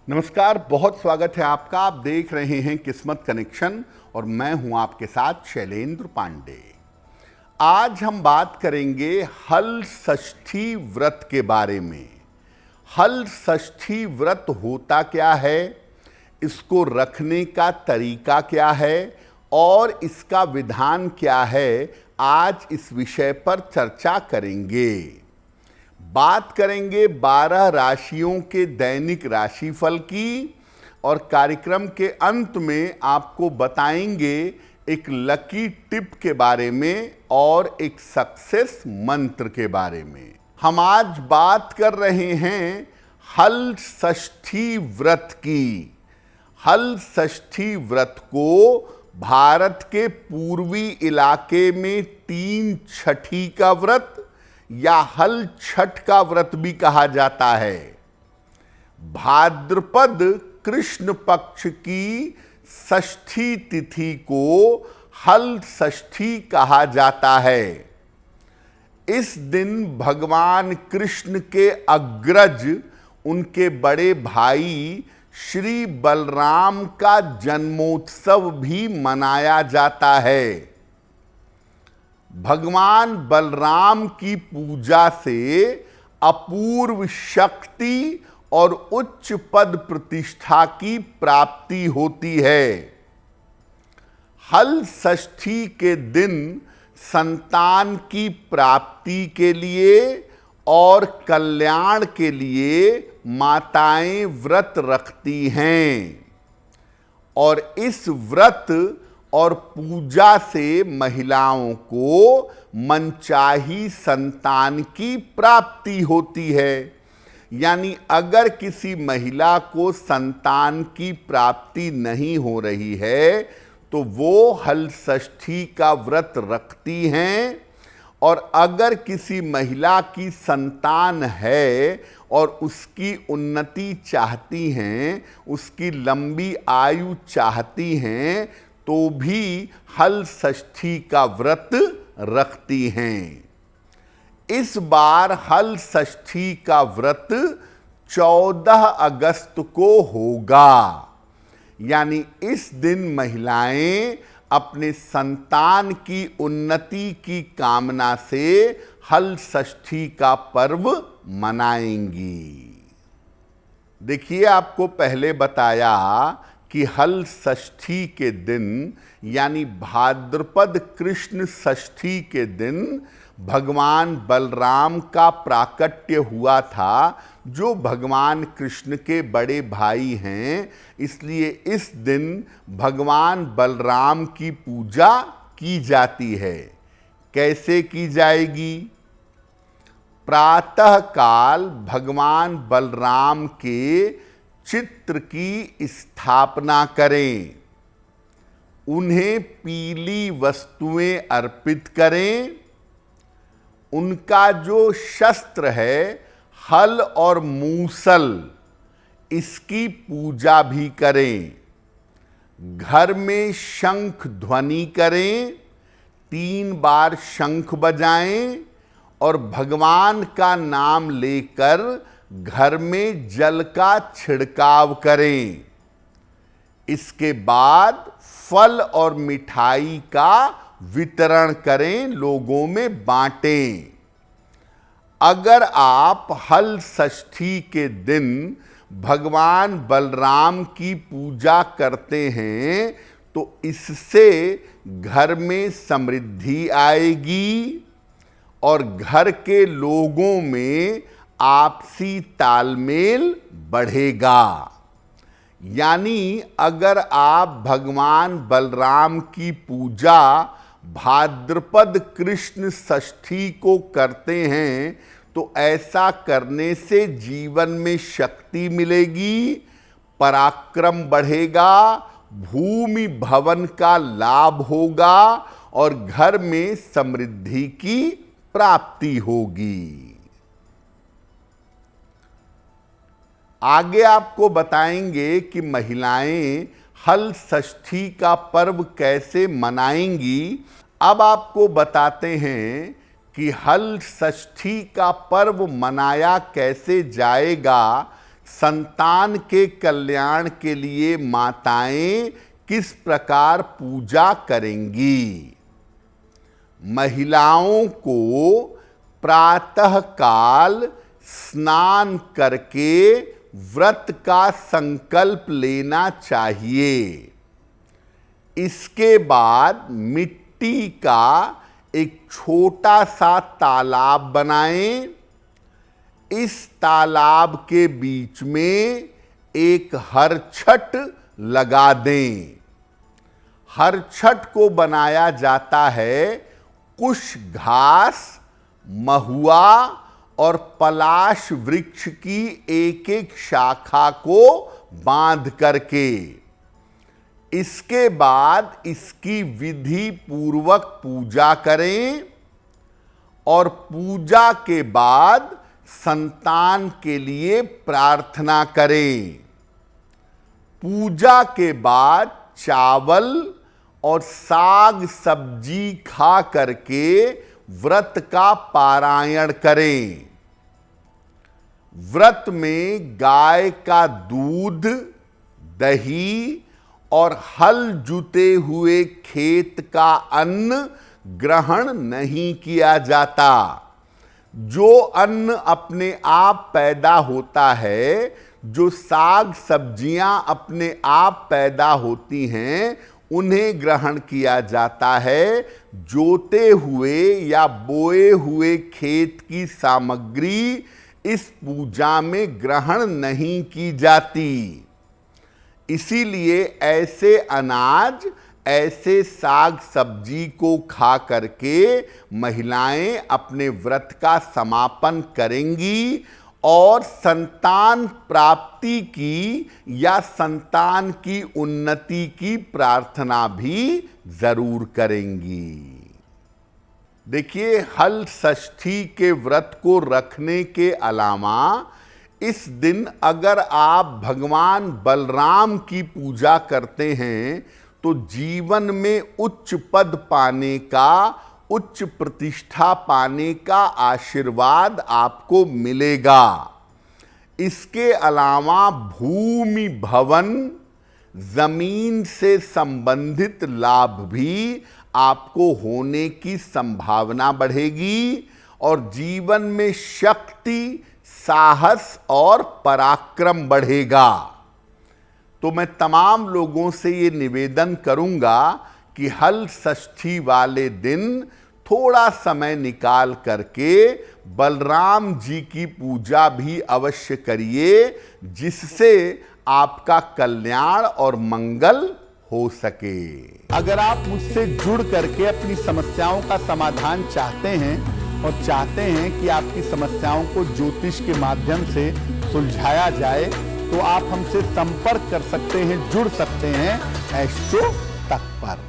नमस्कार, बहुत स्वागत है आपका। आप देख रहे हैं किस्मत कनेक्शन और मैं हूं आपके साथ शैलेंद्र पांडे। आज हम बात करेंगे हल षष्ठी व्रत के बारे में। हल षष्ठी व्रत होता क्या है, इसको रखने का तरीका क्या है और इसका विधान क्या है, आज इस विषय पर चर्चा करेंगे। बात करेंगे 12 राशियों के दैनिक राशिफल की और कार्यक्रम के अंत में आपको बताएंगे एक लकी टिप के बारे में और एक सक्सेस मंत्र के बारे में। हम आज बात कर रहे हैं हल षष्ठी व्रत की। हल षष्ठी व्रत को भारत के पूर्वी इलाके में 3 का व्रत या हल छठ का व्रत भी कहा जाता है। भाद्रपद कृष्ण पक्ष की षष्ठी तिथि को हल षष्ठी कहा जाता है। इस दिन भगवान कृष्ण के अग्रज उनके बड़े भाई श्री बलराम का जन्मोत्सव भी मनाया जाता है। भगवान बलराम की पूजा से अपूर्व शक्ति और उच्च पद प्रतिष्ठा की प्राप्ति होती है। हल षष्ठी के दिन संतान की प्राप्ति के लिए और कल्याण के लिए माताएं व्रत रखती हैं और इस व्रत और पूजा से महिलाओं को मनचाही संतान की प्राप्ति होती है। यानी अगर किसी महिला को संतान की प्राप्ति नहीं हो रही है तो वो हल षष्ठी का व्रत रखती हैं, और अगर किसी महिला की संतान है और उसकी उन्नति चाहती हैं, उसकी लंबी आयु चाहती हैं, तो भी हल षष्ठी का व्रत रखती हैं। इस बार हल षष्ठी का व्रत 14 अगस्त को होगा। यानी इस दिन महिलाएं अपने संतान की उन्नति की कामना से हल षष्ठी का पर्व मनाएंगी। देखिए, आपको पहले बताया कि हल षष्ठी के दिन यानी भाद्रपद कृष्ण षष्ठी के दिन भगवान बलराम का प्राकट्य हुआ था, जो भगवान कृष्ण के बड़े भाई हैं। इसलिए इस दिन भगवान बलराम की पूजा की जाती है। कैसे की जाएगी? प्रातः काल भगवान बलराम के चित्र की स्थापना करें, उन्हें पीली वस्तुएं अर्पित करें, उनका जो शस्त्र है हल और मूसल, इसकी पूजा भी करें। घर में शंख ध्वनि करें, 3 बार शंख बजाएं और भगवान का नाम लेकर घर में जल का छिड़काव करें। इसके बाद फल और मिठाई का वितरण करें, लोगों में बांटें। अगर आप हल षष्ठी के दिन भगवान बलराम की पूजा करते हैं तो इससे घर में समृद्धि आएगी और घर के लोगों में आपसी तालमेल बढ़ेगा। यानी अगर आप भगवान बलराम की पूजा भाद्रपद कृष्ण षष्ठी को करते हैं तो ऐसा करने से जीवन में शक्ति मिलेगी, पराक्रम बढ़ेगा, भूमि भवन का लाभ होगा और घर में समृद्धि की प्राप्ति होगी। आगे आपको बताएंगे कि महिलाएं हल षष्ठी का पर्व कैसे मनाएंगी। अब आपको बताते हैं कि हल षष्ठी का पर्व मनाया कैसे जाएगा। संतान के कल्याण के लिए माताएं किस प्रकार पूजा करेंगी। महिलाओं को प्रातःकाल स्नान करके व्रत का संकल्प लेना चाहिए। इसके बाद मिट्टी का एक छोटा सा तालाब बनाएं। इस तालाब के बीच में एक हरछट लगा दें। हरछट को बनाया जाता है कुश घास, महुआ और पलाश वृक्ष की एक एक शाखा को बांध करके। इसके बाद इसकी विधि पूर्वक पूजा करें और पूजा के बाद संतान के लिए प्रार्थना करें। पूजा के बाद चावल और साग सब्जी खा करके व्रत का पारायण करें। व्रत में गाय का दूध, दही और हल जुते हुए खेत का अन्न ग्रहण नहीं किया जाता। जो अन्न अपने आप पैदा होता है, जो साग सब्जियां अपने आप पैदा होती हैं, उन्हें ग्रहण किया जाता है। जोते हुए या बोए हुए खेत की सामग्री इस पूजा में ग्रहण नहीं की जाती। इसीलिए ऐसे अनाज, ऐसे साग सब्जी को खा करके महिलाएं अपने व्रत का समापन करेंगी और संतान प्राप्ति की या संतान की उन्नति की प्रार्थना भी जरूर करेंगी। देखिए, हल षष्ठी के व्रत को रखने के अलावा इस दिन अगर आप भगवान बलराम की पूजा करते हैं तो जीवन में उच्च पद पाने का, उच्च प्रतिष्ठा पाने का आशीर्वाद आपको मिलेगा। इसके अलावा भूमि, भवन, जमीन से संबंधित लाभ भी आपको होने की संभावना बढ़ेगी और जीवन में शक्ति, साहस और पराक्रम बढ़ेगा। तो मैं तमाम लोगों से ये निवेदन करूंगा कि हल षष्ठी वाले दिन थोड़ा समय निकाल करके बलराम जी की पूजा भी अवश्य करिए, जिससे आपका कल्याण और मंगल हो सके। अगर आप मुझसे जुड़ करके अपनी समस्याओं का समाधान चाहते हैं और चाहते हैं कि आपकी समस्याओं को ज्योतिष के माध्यम से सुलझाया जाए, तो आप हमसे संपर्क कर सकते हैं, जुड़ सकते हैं एस्ट्रो तक पर।